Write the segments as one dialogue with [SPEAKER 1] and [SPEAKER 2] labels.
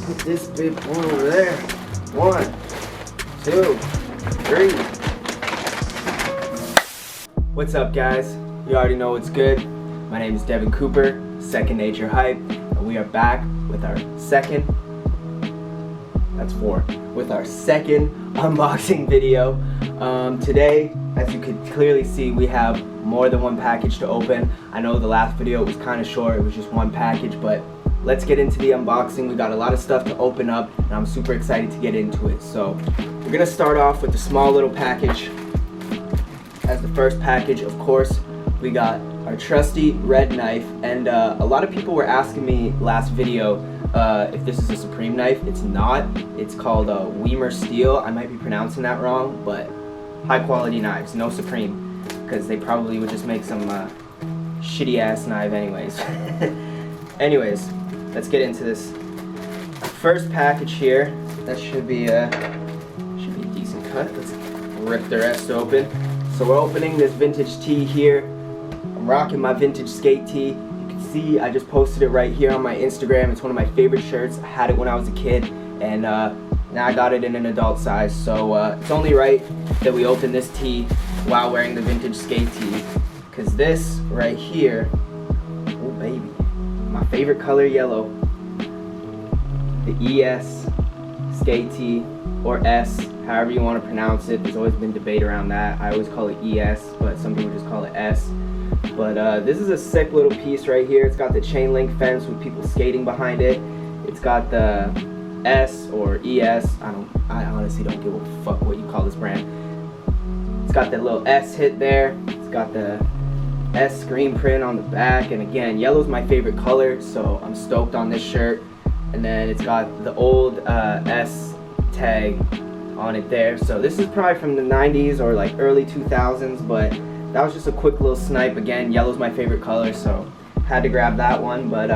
[SPEAKER 1] Put this big one over there. 1, 2, 3. What's up, guys? You already know what's good. My name is Devin Cooper, Second Nature Hype, and we are back with our second, with our second unboxing video. Today, as you can clearly see, we have more than one package to open. I know the last video was kind of short, it was just one package, but let's get into the unboxing. We got a lot of stuff to open up, and I'm super excited to get into it. So, we're gonna start off with the small little package. As the first package, of course, we got our trusty red knife, and a lot of people were asking me last video if this is a Supreme knife. It's not. It's called Weimer Steel. I might be pronouncing that wrong, but high quality knives, no Supreme, because they probably would just make some shitty ass knife anyways. Anyways, let's get into this first package here. That should be a decent cut. Let's rip the rest open. So we're opening this vintage tee here. I'm rocking my vintage skate tee. You can see I just posted it right here on my Instagram. It's one of my favorite shirts. I had it when I was a kid, and now I got it in an adult size. So it's only right that we open this tee while wearing the vintage skate tee, because this right here, oh baby, my favorite color, yellow. The ES skate tee, or S, however you want to pronounce it. There's always been debate around that. I always call it ES, but some people just call it S. But this is a sick little piece right here. It's got the chain link fence with people skating behind it. It's got the S or ES. I honestly don't give a fuck what you call this brand. It's got that little S hit there. It's got the S screen print on the back, and again, yellow's my favorite color, so I'm stoked on this shirt. And then it's got the old S tag on it there. So this is probably from the 90s or like early 2000s, but that was just a quick little snipe. Again, yellow's my favorite color, so had to grab that one. But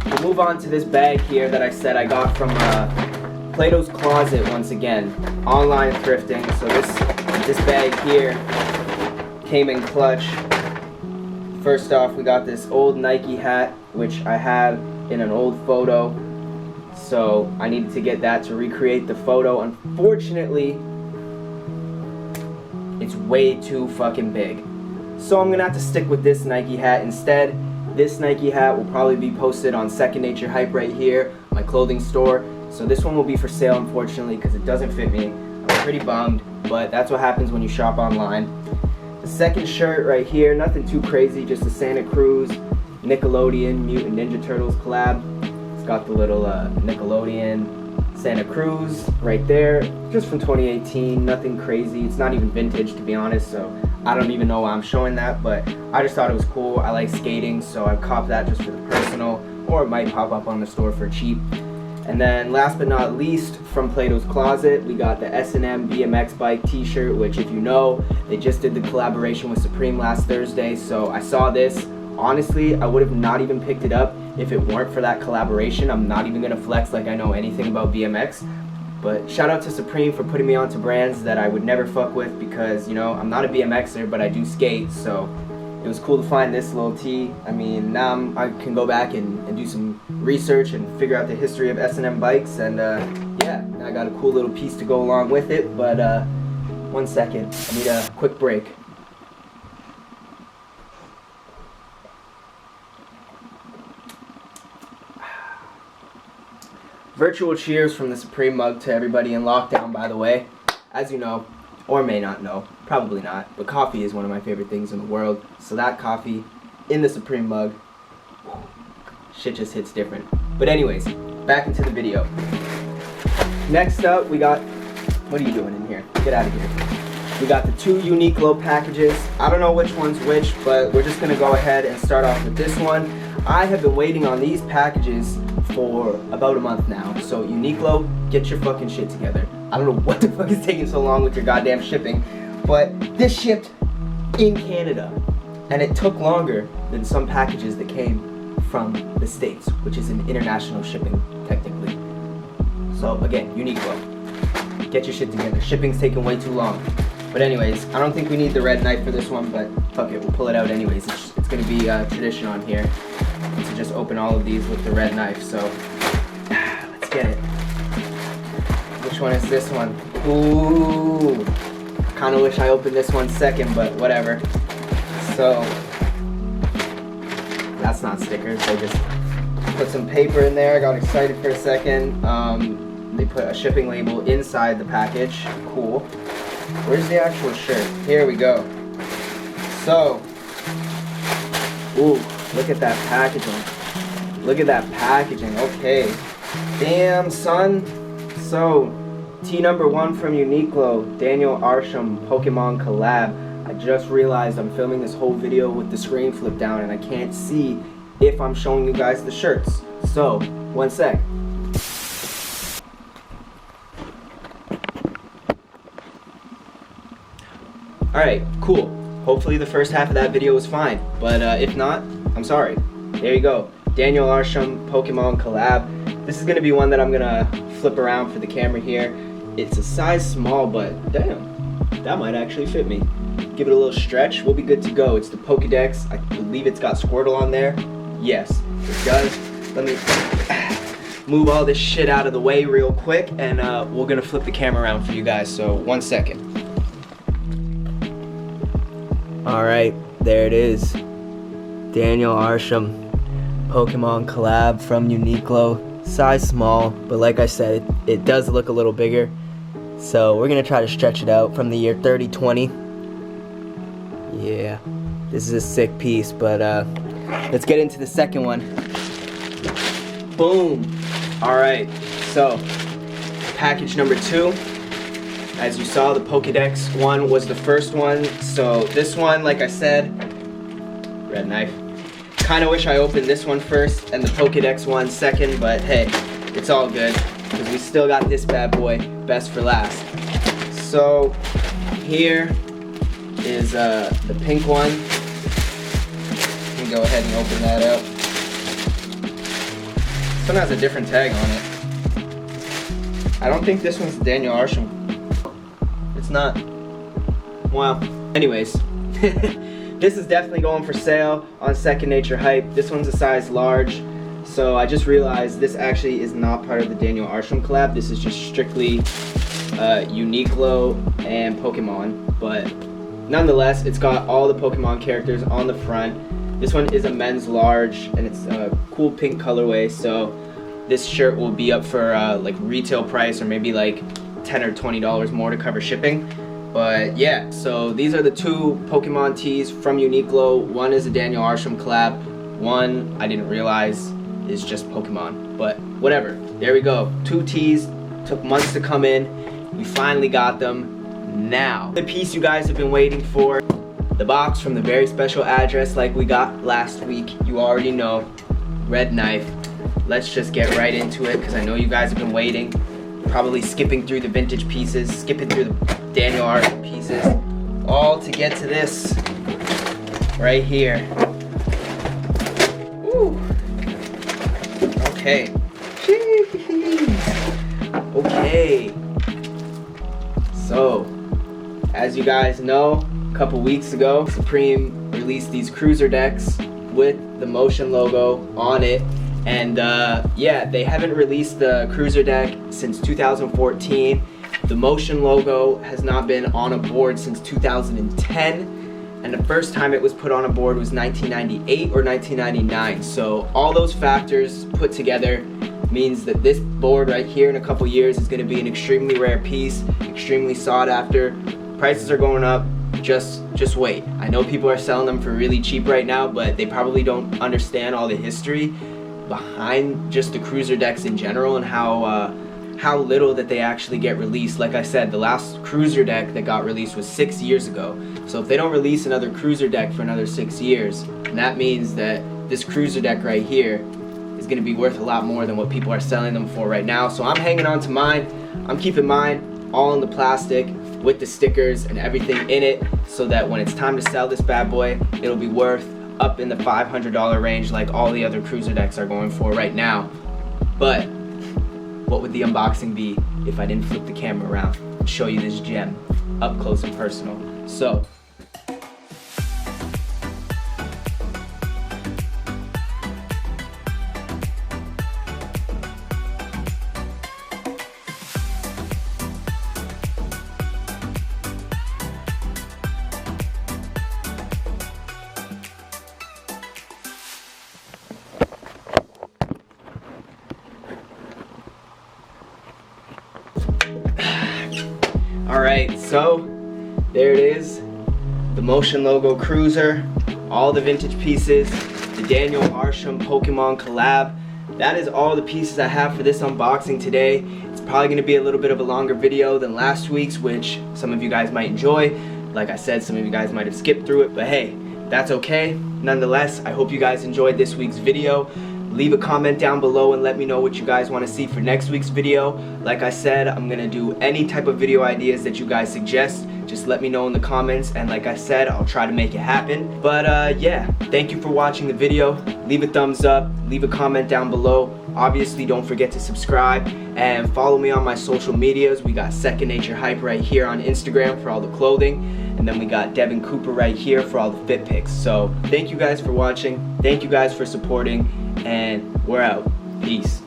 [SPEAKER 1] we'll move on to this bag here that I said I got from Plato's Closet once again, online thrifting. So this bag here came in clutch. First off, we got this old Nike hat, which I had in an old photo, so I needed to get that to recreate the photo. Unfortunately, it's way too fucking big, so I'm gonna have to stick with this Nike hat instead. This Nike hat will probably be posted on Second Nature Hype right here, my clothing store. So this one will be for sale, unfortunately, because it doesn't fit me. I'm pretty bummed, but that's what happens when you shop online. The second shirt right here, nothing too crazy, just a Santa Cruz Nickelodeon Mutant Ninja Turtles collab. It's got the little Nickelodeon Santa Cruz right there, just from 2018, nothing crazy. It's not even vintage, to be honest, so I don't even know why I'm showing that, but I just thought it was cool. I like skating, so I copped that just for the personal, or it might pop up on the store for cheap. And then last but not least, from Plato's Closet, we got the S&M BMX bike t-shirt, which, if you know, they just did the collaboration with Supreme last Thursday, so I saw this. Honestly, I would have not even picked it up if it weren't for that collaboration. I'm not even gonna flex like I know anything about BMX, but shout out to Supreme for putting me onto brands that I would never fuck with, because, you know, I'm not a BMXer, but I do skate, so it was cool to find this little tee. I mean, now I can go back and do some research and figure out the history of S&M bikes, and yeah, I got a cool little piece to go along with it. But one second, I need a quick break. Virtual cheers from the Supreme mug to everybody in lockdown, by the way. As you know, or may not know, probably not, but coffee is one of my favorite things in the world. So that coffee in the Supreme mug, shit just hits different. But anyways, back into the video. Next up, we got, what are you doing in here? Get out of here. We got the two Uniqlo packages. I don't know which one's which, but we're just gonna go ahead and start off with this one. I have been waiting on these packages for about a month now. So Uniqlo, get your fucking shit together. I don't know what the fuck is taking so long with your goddamn shipping, but this shipped in Canada, and it took longer than some packages that came from the States, which is an international shipping technically. So again, Uniqlo, get your shit together. Shipping's taking way too long. But anyways, I don't think we need the red knife for this one, but fuck it, we'll pull it out anyways. It's gonna be tradition on here. to just open all of these with the red knife, so let's get it. Which one is this one? Ooh, kind of wish I opened this one second, but whatever. So that's not stickers, they just put some paper in there. I got excited for a second. They put a shipping label inside the package. Cool. Where's the actual shirt? Here we go. So, ooh, look at that packaging. Look at that packaging. Okay. Damn, son. So, T number 1 from Uniqlo, Daniel Arsham Pokemon collab. I just realized I'm filming this whole video with the screen flipped down and I can't see if I'm showing you guys the shirts. So, one sec. Alright, cool. Hopefully the first half of that video was fine, but if not, I'm sorry. There you go. Daniel Arsham Pokemon collab. This is going to be one that I'm going to flip around for the camera here. It's a size small, but damn, that might actually fit me. Give it a little stretch, we'll be good to go. It's the Pokedex. I believe it's got Squirtle on there. Yes, it does. Let me move all this shit out of the way real quick, and we're going to flip the camera around for you guys, so 1 second. Alright, there it is. Daniel Arsham Pokemon collab from Uniqlo. Size small, but like I said, it does look a little bigger. So we're going to try to stretch it out from the year 3020. Yeah, this is a sick piece, but let's get into the second one. Boom! Alright, so package number 2. As you saw, the Pokedex one was the first one. So this one, like I said, red knife. Kind of wish I opened this one first and the Pokedex one second, but hey, it's all good because we still got this bad boy best for last. So here is the pink one. Let me go ahead and open that up. This one has a different tag on it. I don't think this one's Daniel Arsham. It's not. Wow. Anyways, this is definitely going for sale on Second Nature Hype. This one's a size large. So I just realized this actually is not part of the Daniel Arsham collab. This is just strictly Uniqlo and Pokemon. But nonetheless, it's got all the Pokemon characters on the front. This one is a men's large and it's a cool pink colorway. So this shirt will be up for like retail price or maybe like $10 or $20 more to cover shipping. But yeah, so these are the 2 Pokemon tees from Uniqlo. One is a Daniel Arsham collab. One I didn't realize is just Pokemon, but whatever. There we go. 2 tees. Took months to come in. We finally got them now. The piece you guys have been waiting for. The box from the very special address like we got last week. You already know. Red knife. Let's just get right into it because I know you guys have been waiting. Probably skipping through the vintage pieces, skipping through the Daniel Arsham pieces, all to get to this right here. Ooh. Okay. Okay. So, as you guys know, a couple weeks ago, Supreme released these cruiser decks with the Motion logo on it. And yeah, they haven't released the cruiser deck since 2014. The Motion logo has not been on a board since 2010. And the first time it was put on a board was 1998 or 1999. So all those factors put together means that this board right here in a couple years is going to be an extremely rare piece, extremely sought after. Prices are going up. Just wait. I know people are selling them for really cheap right now, but they probably don't understand all the history behind just the cruiser decks in general and how little that they actually get released. Like I said, the last cruiser deck that got released was 6 years ago. So if they don't release another cruiser deck for another 6 years, that means that this cruiser deck right here is going to be worth a lot more than what people are selling them for right now. So I'm hanging on to mine. I'm keeping mine all in the plastic with the stickers and everything in it so that when it's time to sell this bad boy, it'll be worth up in the $500 range like all the other cruiser decks are going for right now. But what would the unboxing be if I didn't flip the camera around and show you this gem up close and personal? So there it is. The Motion Logo Cruiser, all the vintage pieces, the Daniel Arsham Pokemon collab. That is all the pieces I have for this unboxing today. It's probably going to be a little bit of a longer video than last week's, which some of you guys might enjoy. Like I said, some of you guys might have skipped through it, but hey, that's okay. Nonetheless, I hope you guys enjoyed this week's video. Leave a comment down below and let me know what you guys want to see for next week's video. Like I said, I'm going to do any type of video ideas that you guys suggest. Just let me know in the comments, and like I said, I'll try to make it happen. But yeah, thank you for watching the video. Leave a thumbs up, leave a comment down below. Obviously, don't forget to subscribe and follow me on my social medias. We got Second Nature Hype right here on Instagram for all the clothing, and then we got Devin Cooper right here for all the fit pics. So thank you guys for watching, thank you guys for supporting, and we're out. Peace.